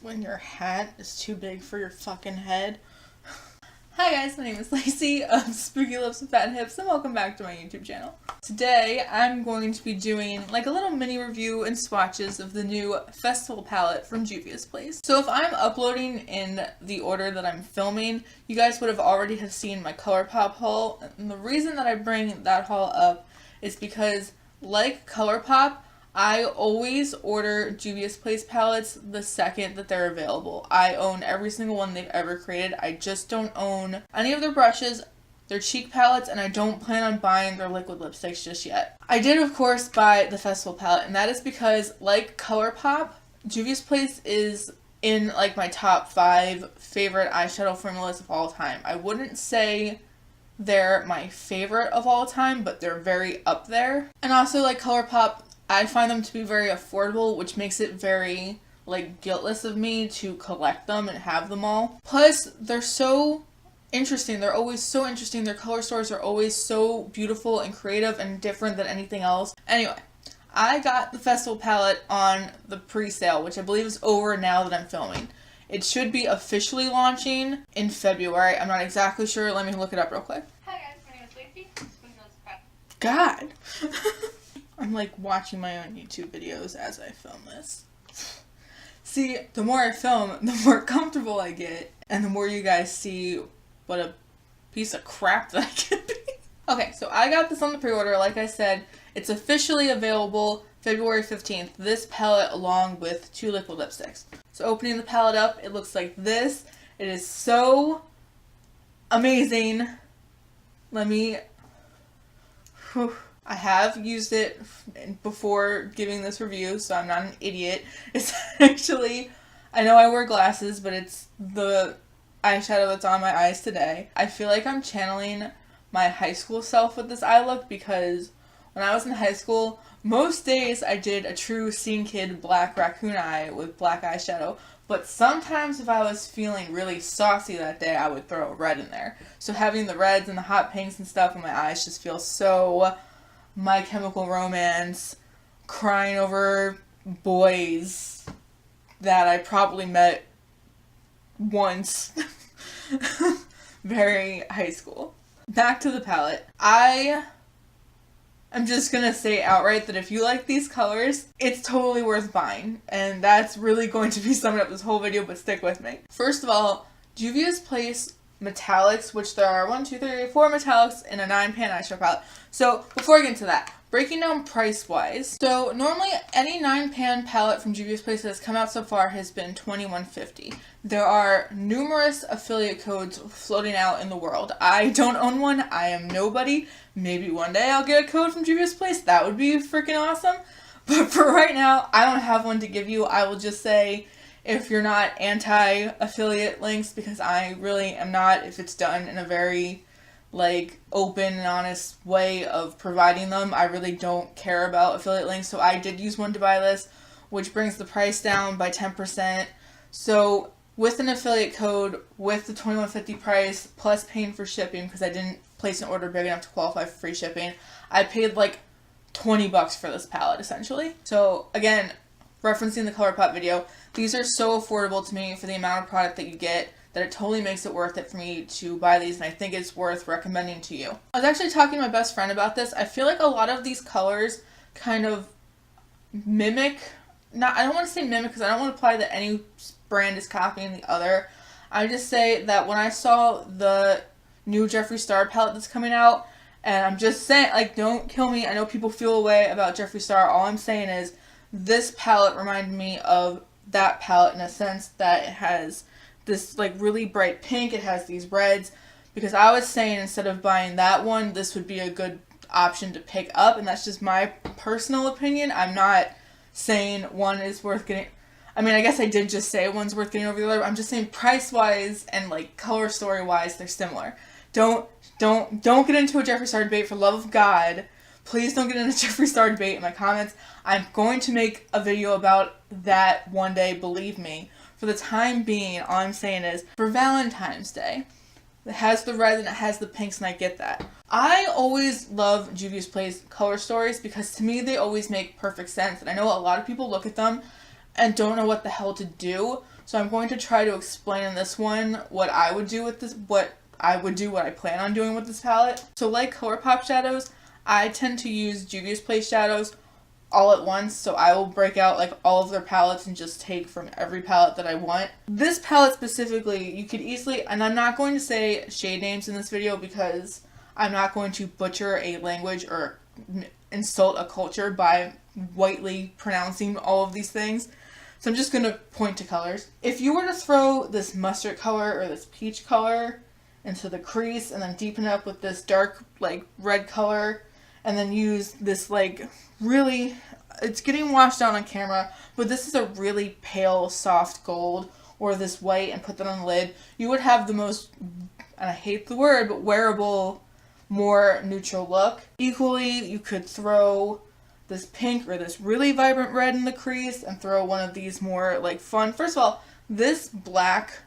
when your hat is too big for your fucking head. Hi guys, my name is Lacey of Spooky Lips and Fat Hips, and welcome back to my YouTube channel. Today I'm going to be doing like a little mini review and swatches of the new festival palette from Juvia's place. So if I'm uploading in the order that I'm filming, you guys would have already have seen my ColourPop haul, and the reason that I bring that haul up is because, like ColourPop, I always order Juvia's Place palettes the second that they're available. I own every single one they've ever created. I just don't own any of their brushes, their cheek palettes, and I don't plan on buying their liquid lipsticks just yet. I did, of course, buy the festival palette, and that is because, like ColourPop, Juvia's Place is in like my top 5 favorite eyeshadow formulas of all time. I wouldn't say they're my favorite of all time, but they're very up there. And also, like ColourPop, I find them to be very affordable, which makes it very, like, guiltless of me to collect them and have them all. Plus, they're so interesting. They're always so interesting. Their color stories are always so beautiful and creative and different than anything else. Anyway, I got the festival palette on the pre-sale, which I believe is over now that I'm filming. It should be officially launching in February. I'm not exactly sure. Let me look it up real quick. Hi guys, my name is Lacey. God! I'm like watching my own YouTube videos as I film this. See, the more I film, the more comfortable I get, and the more you guys see what a piece of crap that I can be. Okay, so I got this on the pre-order. Like I said, it's officially available February 15th. This palette along with 2 liquid lipsticks. So opening the palette up, it looks like this. It is so amazing. I have used it before giving this review, so I'm not an idiot. It's actually, I know I wear glasses, but it's the eyeshadow that's on my eyes today. I feel like I'm channeling my high school self with this eye look because when I was in high school, most days I did a true scene kid black raccoon eye with black eyeshadow, but sometimes if I was feeling really saucy that day, I would throw a red in there. So having the reds and the hot pinks and stuff in my eyes just feels so My Chemical Romance, crying over boys that I probably met once. Very high school. Back to the palette. I'm just gonna say outright that if you like these colors, it's totally worth buying. And that's really going to be summing up this whole video, but stick with me. First of all, Juvia's Place metallics, which there are 4 metallics in a 9-pan eyeshadow palette. So before I get into that, breaking down price wise. So normally any 9-pan palette from Juvia's Place that has come out so far has been $21.50. There are numerous affiliate codes floating out in the world. I don't own one. I am nobody. Maybe one day I'll get a code from Juvia's Place. That would be freaking awesome. But for right now, I don't have one to give you. I will just say, if you're not anti-affiliate links, because I really am not, if it's done in a very like open and honest way of providing them, I really don't care about affiliate links. So I did use one to buy this, which brings the price down by 10%. So with an affiliate code, with the $21.50 price, plus paying for shipping, because I didn't place an order big enough to qualify for free shipping, I paid like $20 for this palette essentially. So again, referencing the ColourPop video, these are so affordable to me for the amount of product that you get that it totally makes it worth it for me to buy these, and I think it's worth recommending to you. I was actually talking to my best friend about this. I feel like a lot of these colors kind of mimic, I don't want to say mimic because I don't want to imply that any brand is copying the other. I just say that when I saw the new Jeffree Star palette that's coming out, and I'm just saying, like, don't kill me. I know people feel a way about Jeffree Star. All I'm saying is this palette reminded me of that palette in a sense that it has this like really bright pink, it has these reds, because I was saying instead of buying that one, this would be a good option to pick up, and that's just my personal opinion. I'm not saying one is worth getting, I mean, I guess I did just say one's worth getting over the other, but I'm just saying price wise and like color story wise, they're similar. Don't get into a Jeffree Star debate, for love of God. Please don't get into Jeffree Star debate in my comments. I'm going to make a video about that one day, believe me. For the time being, all I'm saying is, for Valentine's Day, it has the red and it has the pinks, and I get that. I always love Juvia's Place color stories because to me they always make perfect sense. And I know a lot of people look at them and don't know what the hell to do. So I'm going to try to explain in this one what I would do with this, what I plan on doing with this palette. So like ColourPop shadows, I tend to use Juvia's Place shadows all at once, so I will break out like all of their palettes and just take from every palette that I want. This palette specifically, you could easily, and I'm not going to say shade names in this video because I'm not going to butcher a language or insult a culture by whitely pronouncing all of these things. So I'm just going to point to colors. If you were to throw this mustard color or this peach color into the crease and then deepen it up with this dark like red color and then use this like really, it's getting washed out on camera, but this is a really pale soft gold or this white and put that on the lid, you would have the most, and I hate the word, but wearable, more neutral look. Equally, you could throw this pink or this really vibrant red in the crease and throw one of these more like fun. First of all, this black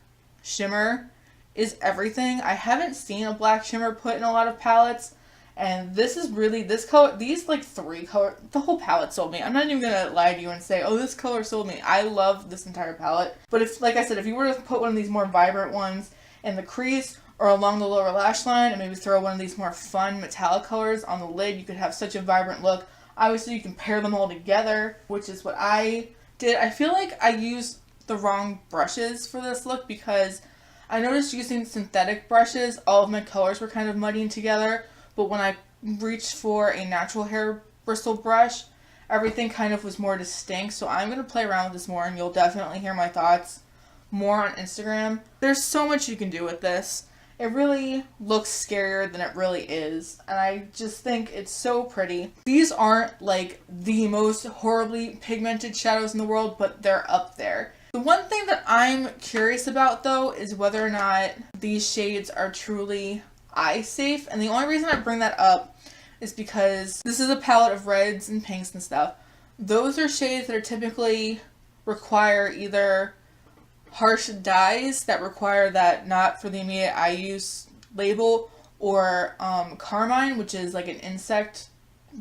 shimmer is everything. I haven't seen a black shimmer put in a lot of palettes, and this is really, this color, these like three color, the whole palette sold me. I'm not even gonna lie to you and say, oh, this color sold me. I love this entire palette. But if, like I said, if you were to put one of these more vibrant ones in the crease or along the lower lash line and maybe throw one of these more fun metallic colors on the lid, you could have such a vibrant look. Obviously, you can pair them all together, which is what I did. I feel like I used the wrong brushes for this look because I noticed using synthetic brushes, all of my colors were kind of muddying together. But when I reached for a natural hair bristle brush, everything kind of was more distinct. So I'm going to play around with this more, and you'll definitely hear my thoughts more on Instagram. There's so much you can do with this. It really looks scarier than it really is, and I just think it's so pretty. These aren't like the most horribly pigmented shadows in the world, but they're up there. The one thing that I'm curious about though is whether or not these shades are truly eye safe, and the only reason I bring that up is because this is a palette of reds and pinks and stuff. Those are shades that are typically require either harsh dyes that require that not for the immediate eye use label, or carmine, which is like an insect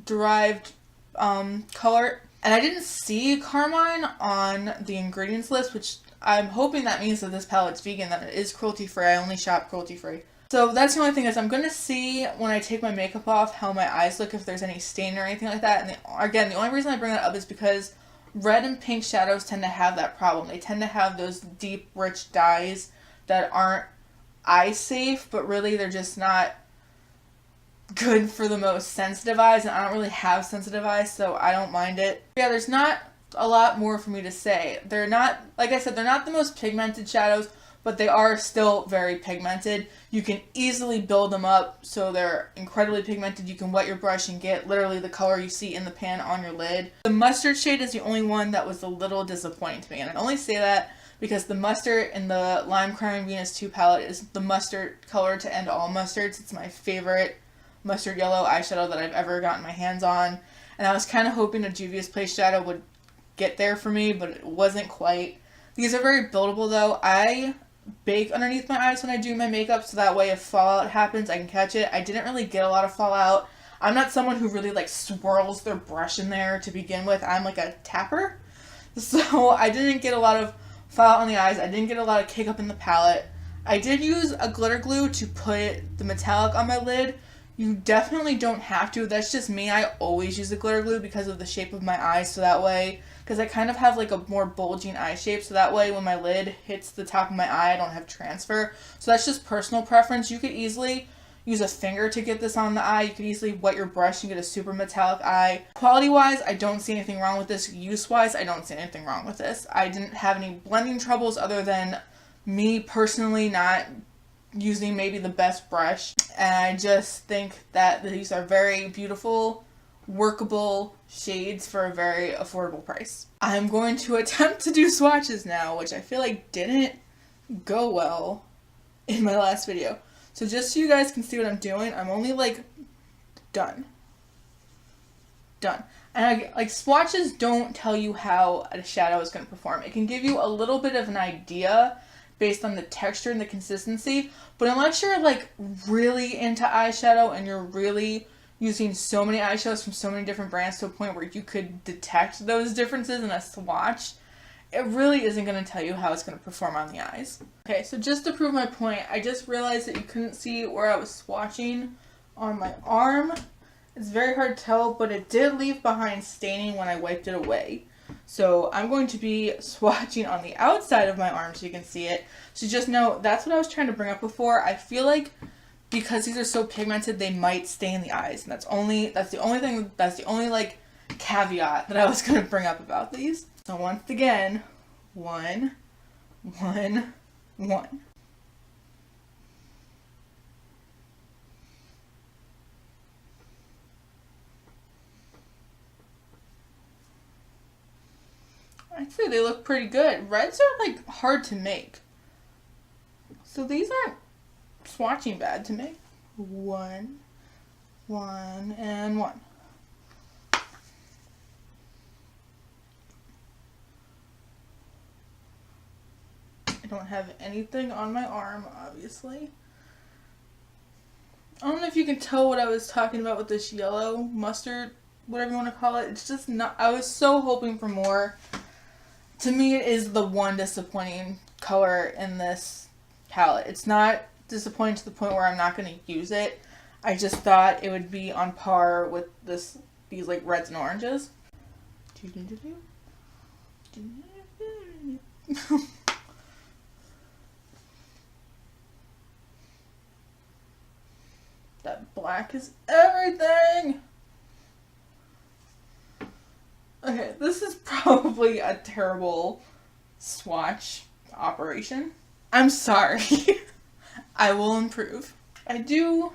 derived color. And I didn't see carmine on the ingredients list, which I'm hoping that means that this palette's vegan, that it is cruelty free. I only shop cruelty free. So that's the only thing is I'm going to see when I take my makeup off how my eyes look, if there's any stain or anything like that. And again, the only reason I bring that up is because red and pink shadows tend to have that problem. They tend to have those deep, rich dyes that aren't eye safe, but really they're just not good for the most sensitive eyes, and I don't really have sensitive eyes, so I don't mind it. Yeah, there's not a lot more for me to say. They're not, like I said, they're not the most pigmented shadows, but they are still very pigmented. You can easily build them up so they're incredibly pigmented. You can wet your brush and get literally the color you see in the pan on your lid. The mustard shade is the only one that was a little disappointing to me, and I only say that because the mustard in the Lime Crime Venus 2 palette is the mustard color to end all mustards. It's my favorite mustard yellow eyeshadow that I've ever gotten my hands on, and I was kind of hoping a Juvia's Place shadow would get there for me, but it wasn't quite. These are very buildable though. I bake underneath my eyes when I do my makeup, so that way if fallout happens I can catch it. I didn't really get a lot of fallout. I'm not someone who really like swirls their brush in there to begin with. I'm like a tapper, so I didn't get a lot of fallout on the eyes. I didn't get a lot of cake up in the palette. I did use a glitter glue to put the metallic on my lid. You definitely don't have to. That's just me. I always use a glitter glue because of the shape of my eyes, so that way, because I kind of have like a more bulging eye shape, so that way when my lid hits the top of my eye, I don't have transfer. So that's just personal preference. You could easily use a finger to get this on the eye. You could easily wet your brush and get a super metallic eye. Quality-wise, I don't see anything wrong with this. Use-wise, I don't see anything wrong with this. I didn't have any blending troubles other than me personally not using maybe the best brush, and I just think that these are very beautiful, workable shades for a very affordable price. I'm going to attempt to do swatches now, which I feel like didn't go well in my last video. So just so you guys can see what I'm doing, I'm only like done. And like swatches don't tell you how a shadow is going to perform. It can give you a little bit of an idea based on the texture and the consistency, but unless you're like really into eyeshadow and you're really using so many eyeshadows from so many different brands to a point where you could detect those differences in a swatch it really isn't going to tell you how it's going to perform on the eyes. Okay, so just to prove my point, I just realized that you couldn't see where I was swatching on my arm. It's very hard to tell, but it did leave behind staining when I wiped it away. So I'm going to be swatching on the outside of my arm so you can see it. So just know, that's what I was trying to bring up before. I feel like because these are so pigmented, they might stain the eyes. And that's the only like caveat that I was going to bring up about these. So once again, 1, 1, 1. I'd say they look pretty good. Reds are like hard to make. So these aren't swatching bad to me. 1, 1, and 1. I don't have anything on my arm, obviously. I don't know if you can tell what I was talking about with this yellow mustard, whatever you want to call it. It's just not, I was so hoping for more. To me, it is the one disappointing color in this palette. It's not disappointing to the point where I'm not going to use it. I just thought it would be on par with these like reds and oranges. That black is everything! Okay, this is probably a terrible swatch operation. I'm sorry. I will improve. I do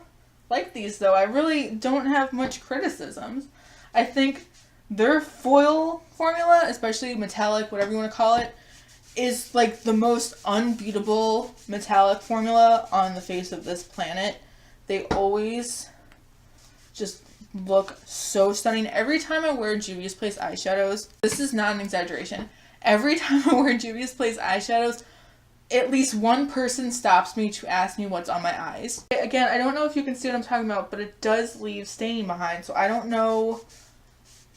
like these though. I really don't have much criticisms. I think their foil formula, especially metallic, whatever you want to call it, is like the most unbeatable metallic formula on the face of this planet. They always just look so stunning. Every time I wear Juvia's Place eyeshadows, this is not an exaggeration, every time I wear Juvia's Place eyeshadows, at least one person stops me to ask me what's on my eyes. Again, I don't know if you can see what I'm talking about, but it does leave staining behind, so I don't know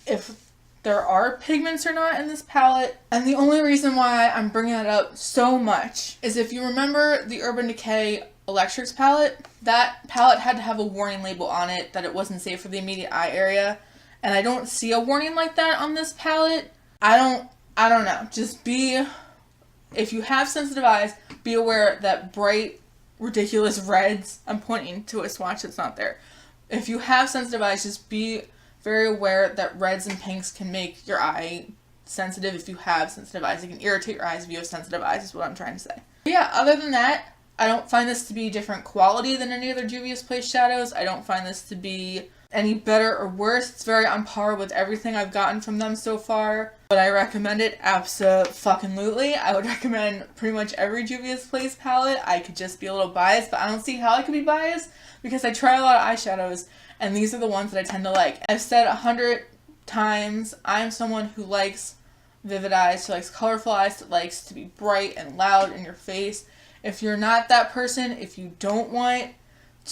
if there are pigments or not in this palette. And the only reason why I'm bringing it up so much is if you remember the Urban Decay Electrics palette, that palette had to have a warning label on it that it wasn't safe for the immediate eye area, and I don't see a warning like that on this palette. I don't know. Just if you have sensitive eyes, be aware that bright, ridiculous reds, I'm pointing to a swatch that's not there. If you have sensitive eyes, just be very aware that reds and pinks can make your eye sensitive if you have sensitive eyes. It can irritate your eyes if you have sensitive eyes, is what I'm trying to say. But yeah, other than that, I don't find this to be different quality than any other Juvia's Place shadows. I don't find this to be any better or worse. It's very on par with everything I've gotten from them so far. Would I recommend it? Abso-fucking-lutely. I would recommend pretty much every Juvia's Place palette. I could just be a little biased, but I don't see how I could be biased because I try a lot of eyeshadows and these are the ones that I tend to like. I've said 100 times, I'm someone who likes vivid eyes, who likes colorful eyes, that likes to be bright and loud in your face. If you're not that person, if you don't want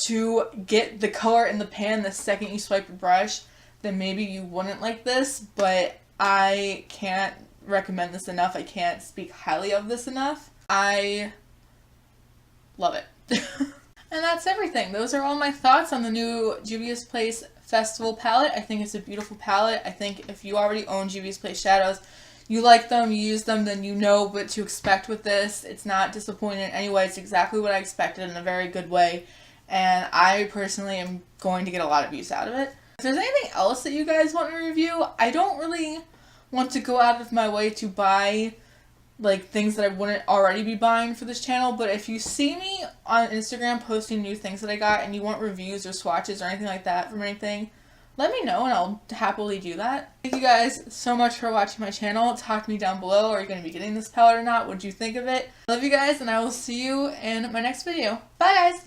to get the color in the pan the second you swipe your brush, then maybe you wouldn't like this, but I can't recommend this enough. I can't speak highly of this enough. I love it. And that's everything. Those are all my thoughts on the new Juvia's Place Festival palette. I think it's a beautiful palette. I think if you already own Juvia's Place shadows, you like them, you use them, then you know what to expect with this. It's not disappointing in any way. It's exactly what I expected in a very good way. And I personally am going to get a lot of use out of it. If there's anything else that you guys want to review, I don't really want to go out of my way to buy like things that I wouldn't already be buying for this channel, but if you see me on Instagram posting new things that I got and you want reviews or swatches or anything like that from anything, let me know and I'll happily do that. Thank you guys so much for watching my channel. Talk to me down below. Are you going to be getting this palette or not? What did you think of it? I love you guys and I will see you in my next video. Bye guys!